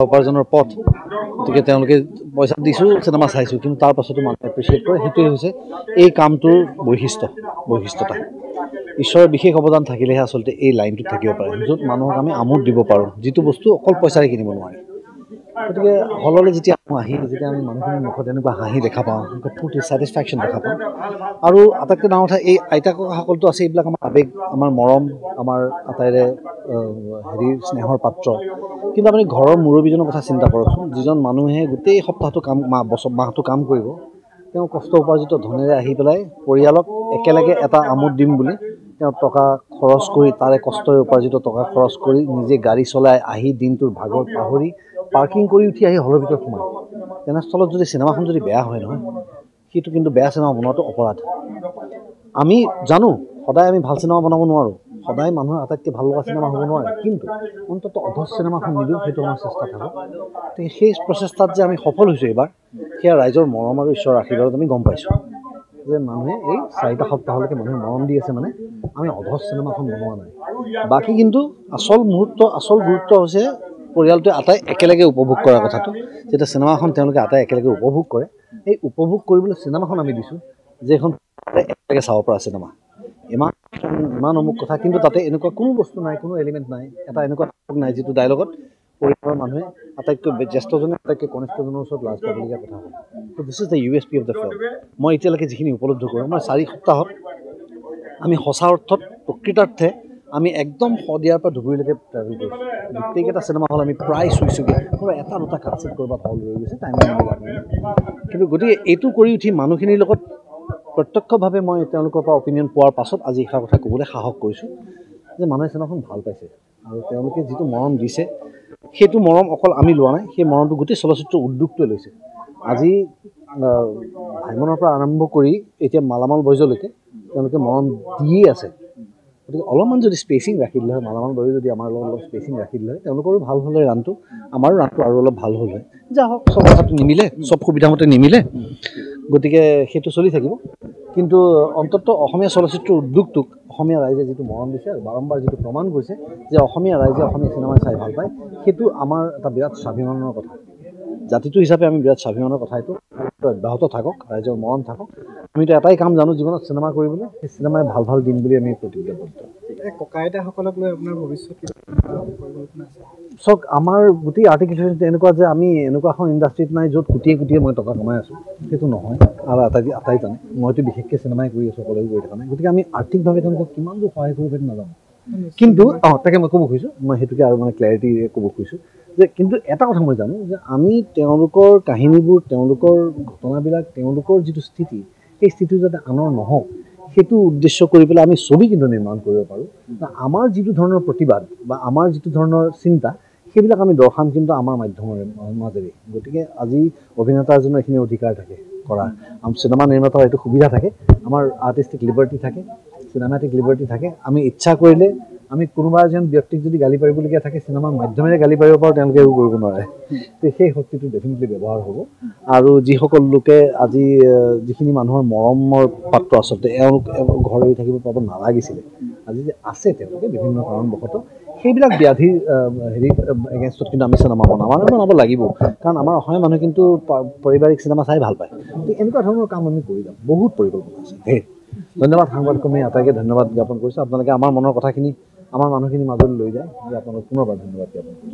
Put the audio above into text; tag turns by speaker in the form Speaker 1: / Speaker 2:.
Speaker 1: উপাৰ্জনৰ পথ গতিকে তেওঁলোকে পইচা দিছোঁ চিনেমা চাইছোঁ কিন্তু তাৰ পাছতো মানুহে এপ্ৰিচিয়েট কৰে সেইটোৱে হৈছে এই কামটোৰ বৈশিষ্ট্যতা ঈশ্বৰৰ বিশেষ অৱদান থাকিলেহে আচলতে এই লাইনটোত থাকিব পাৰে য'ত মানুহক আমি আমোদ দিব পাৰোঁ যিটো বস্তু অকল পইচাৰে কিনিব নোৱাৰে গতিকে হললৈ যেতিয়া আহি যেতিয়া আমি মানুহখিনিৰ মুখত এনেকুৱা হাঁহি দেখা পাওঁ এনেকুৱা ফূৰ্তি ছেটিছফেকশ্যন দেখা পাওঁ আৰু আটাইতকৈ ডাঙৰ কথা এই আইতা ককাসকলতো আছে এইবিলাক আমাৰ আৱেগ আমাৰ মৰম আমাৰ আটাইৰে স্নেহৰ পাত্ৰ কিন্তু আপুনি ঘৰৰ মুৰব্বীজনৰ কথা চিন্তা কৰকচোন যিজন মানুহে গোটেই সপ্তাহটো মাহটো কাম কৰিব তেওঁ কষ্ট উপাৰ্জিত ধনেৰে আহি পেলাই পৰিয়ালক একেলগে এটা আমোদ দিম বুলি তেওঁ টকা খৰচ কৰি তাৰে কষ্টৰে উপাৰ্জিত টকা খৰচ কৰি নিজে গাড়ী চলাই আহি দিনটোৰ ভাগৰ পাহৰি পাৰ্কিং কৰি উঠি আহি হলৰ ভিতৰত সোমায় তেনেস্থলত যদি চিনেমাখন যদি বেয়া হয় নহয় সেইটো কিন্তু বেয়া চিনেমা বনোৱাটো অপৰাধ আমি জানো সদায় আমি ভাল চিনেমা বনাব নোৱাৰোঁ সদায় মানুহৰ আটাইতকৈ ভাল লগা চিনেমা হ'ব নোৱাৰে কিন্তু অন্ততঃ অধচ চিনেমাখন নিদিওঁ সেইটো আমাৰ চেষ্টা থাকক গতিকে সেই প্ৰচেষ্টাত যে আমি সফল হৈছোঁ এইবাৰ সেয়া ৰাইজৰ মৰম আৰু ঈশ্বৰৰ আশীৰ্বাদত আমি গম পাইছোঁ যে মানুহে এই 4টা সপ্তাহলৈকে মানুহে মৰম দি আছে মানে আমি অধচ চিনেমাখন বনোৱা নাই বাকী কিন্তু আচল গুৰুত্ব হৈছে পৰিয়ালটোৱে আটাই একেলগে উপভোগ কৰাৰ কথাটো যেতিয়া চিনেমাখন তেওঁলোকে আটাই একেলগে উপভোগ কৰে এই উপভোগ কৰিবলৈ চিনেমাখন আমি দিছোঁ যে এখন একেলগে চাব পৰা চিনেমা ইমান অমুক কথা কিন্তু তাতে এনেকুৱা কোনো বস্তু নাই কোনো এলিমেণ্ট নাই এটা এনেকুৱা নাই যিটো ডায়লগত পৰিয়ালৰ মানুহে আটাইতকৈ জ্যেষ্ঠজনে আটাইতকৈ কনিষ্ঠজনৰ ওচৰত লাজ পাবলগীয়া কথা হয় ত' this is the USP of the film মই এতিয়ালৈকে যিখিনি উপলব্ধ কৰোঁ মই 4 সপ্তাহত আমি সঁচা অৰ্থত প্ৰকৃতাৰ্থে আমি একদম শদিয়াৰ পৰা ধুবুৰীলৈকে ট্ৰেভেল কৰিছোঁ গোটেইকেইটা চিনেমা হল আমি প্ৰায় চুইছোঁগৈ এটা দুটা কাটচিট ক'ৰবাত হল ৰৈ গৈছে টাইম কিন্তু গতিকে এইটো কৰি উঠি মানুহখিনিৰ লগত প্ৰত্যক্ষভাৱে মই তেওঁলোকৰ পৰা অপিনিয়ন পোৱাৰ পাছত আজি এষাৰ কথা ক'বলৈ সাহস কৰিছোঁ যে মানুহে চিনেমাখন ভাল পাইছে আৰু তেওঁলোকে যিটো মৰম দিছে সেইটো মৰম অকল আমি লোৱা নাই সেই মৰমটো গোটেই চলচ্চিত্ৰ উদ্যোগটোৱে লৈছে আজি ভাইমনৰ পৰা আৰম্ভ কৰি এতিয়া মালামাল বয়জলৈকে তেওঁলোকে মৰম দিয়ে আছে গতিকে অলপমান যদি স্পেচিং ৰাখি দিলে হয় মালামাল বয়জ যদি আমাৰ লগত অলপ স্পেচিং ৰাখি দিলে হয় তেওঁলোকৰো ভাল হ'লে ৰানটো আমাৰো ৰানটো আৰু অলপ ভাল হ'ল হয় যা হওক চব কথাটো নিমিলে চব সুবিধামতে নিমিলে গতিকে সেইটো চলি থাকিব কিন্তু অন্ততঃ অসমীয়া চলচ্চিত্ৰ উদ্যোগটোক অসমীয়া ৰাইজে যিটো মৰম দিছে আৰু বাৰম্বাৰ যিটো প্ৰমাণ কৰিছে যে অসমীয়া ৰাইজে অসমীয়া চিনেমা চাই ভাল পায় সেইটো আমাৰ এটা বিৰাট স্বাভিমানৰ কথা জাতিটো হিচাপে আমি বিৰাট স্বাভিমানৰ কথা এইটো অব্যাহত থাকক ৰাইজৰ মৰম থাকক আমিতো এটাই কাম জানো জীৱনত চিনেমা কৰিবলৈ সেই চিনেমাই ভাল দিন বুলি আমি প্ৰতিজ্ঞাবদ্ধ
Speaker 2: ককা আইতাসকলক লৈ আপোনাৰ ভৱিষ্যত
Speaker 1: চাওক আমাৰ গোটেই আৰ্টিকুলেশ্যন এনেকুৱা যে আমি এনেকুৱা এখন ইণ্ডাষ্ট্ৰীত নাই য'ত কোটিয়ে মই টকা কমাই আছোঁ সেইটো নহয় আৰু আটাই জানে মইতো বিশেষকৈ চিনেমাই কৰি আছোঁ কলেজ কৰি থকা নাই গতিকে আমি আৰ্থিকভাৱে তেওঁলোকক কিমান দূৰ সহায় কৰিব সেইটো নাজানো কিন্তু তাকে মই ক'ব খুজিছোঁ মই সেইটোকে আৰু মানে ক্লেৰিটিৰে ক'ব খুজিছোঁ যে কিন্তু এটা কথা মই জানো যে আমি তেওঁলোকৰ কাহিনীবোৰ তেওঁলোকৰ ঘটনাবিলাক তেওঁলোকৰ যিটো স্থিতি সেই স্থিতি যাতে আনৰ নহওক সেইটো উদ্দেশ্য কৰি পেলাই আমি ছবি কিন্তু নিৰ্মাণ কৰিব পাৰোঁ আমাৰ যিটো ধৰণৰ প্ৰতিবাদ বা আমাৰ যিটো ধৰণৰ চিন্তা সেইবিলাক আমি দৰ্শাম কিন্তু আমাৰ মাধ্যমেৰে মাজেৰে গতিকে আজি অভিনেতা এজনৰ এইখিনি অধিকাৰ থাকে কৰা চিনেমা নিৰ্মাতাৰ এইটো সুবিধা থাকে আমাৰ আৰ্টিষ্টিক লিবাৰ্টি থাকে চিনেমাটিক লিবাৰ্টি থাকে আমি ইচ্ছা কৰিলে আমি কোনোবা এজন ব্যক্তিক যদি গালি পাৰিবলগীয়া থাকে চিনেমাৰ মাধ্যমেৰে গালি পাৰিব পাৰোঁ তেওঁলোকে একো কৰিব নোৱাৰে তো সেই শক্তিটো ডেফিনেটলি ব্যৱহাৰ হ'ব আৰু যিসকল লোকে আজি যিখিনি মানুহৰ মৰমৰ পাত্ৰ আচলতে এওঁলোক ঘৰ হৈ থাকিব পাব নালাগিছিলে আজি যে আছে তেওঁলোকে বিভিন্ন কাৰণবশতঃ সেইবিলাক ব্যাধিৰ এগেইনষ্টত কিন্তু আমি চিনেমা বনাব লাগিব কাৰণ আমাৰ অসমীয়া মানুহে কিন্তু পাৰিবাৰিক চিনেমা চাই ভাল পায় এনেকুৱা ধৰণৰ কাম আমি কৰি যাম বহুত পৰিকল্পনা আছে ধন্যবাদ সাংবাদিক কৰ্মী আটাইকে ধন্যবাদ জ্ঞাপন কৰিছোঁ আপোনালোকে আমাৰ মনৰ কথাখিনি আমাৰ মানুহখিনিৰ মাজলৈ লৈ যায় যে আপোনালোক পুনৰবাৰ ধন্যবাদ জ্ঞাপন কৰিছোঁ